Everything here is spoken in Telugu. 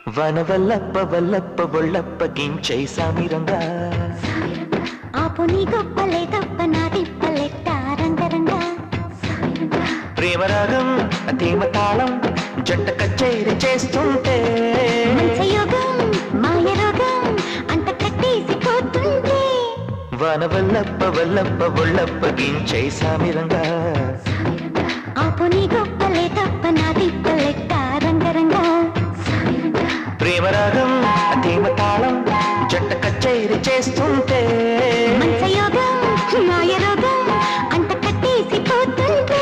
వనవల్లప్ప వల్లప్ప బొళ్ళప్ప గించై సామిరంగా ఆపు నీ గొప్పలే తప్ప నా తిప్పలెట్ట రంగరంగా ప్రేమరాగం ధీమ తాళం జంట కచేరి చేస్తుంటే మంచయోగం మాయ రోగం అంత కట్టేసిపోతుంటే వనవల్లప్ప వల్లప్ప బొళ్ళప్ప గించై సామిరంగా ఆపు నీ గొప్పలే తప్ప నా తిప్పలెట్ట రంగరంగా ప్రేమరాగం ధీమ తాళం జంట కచేరి చేస్తుంటే మంచయోగం మాయ రోగం అంత కట్టేసిపోతుంటే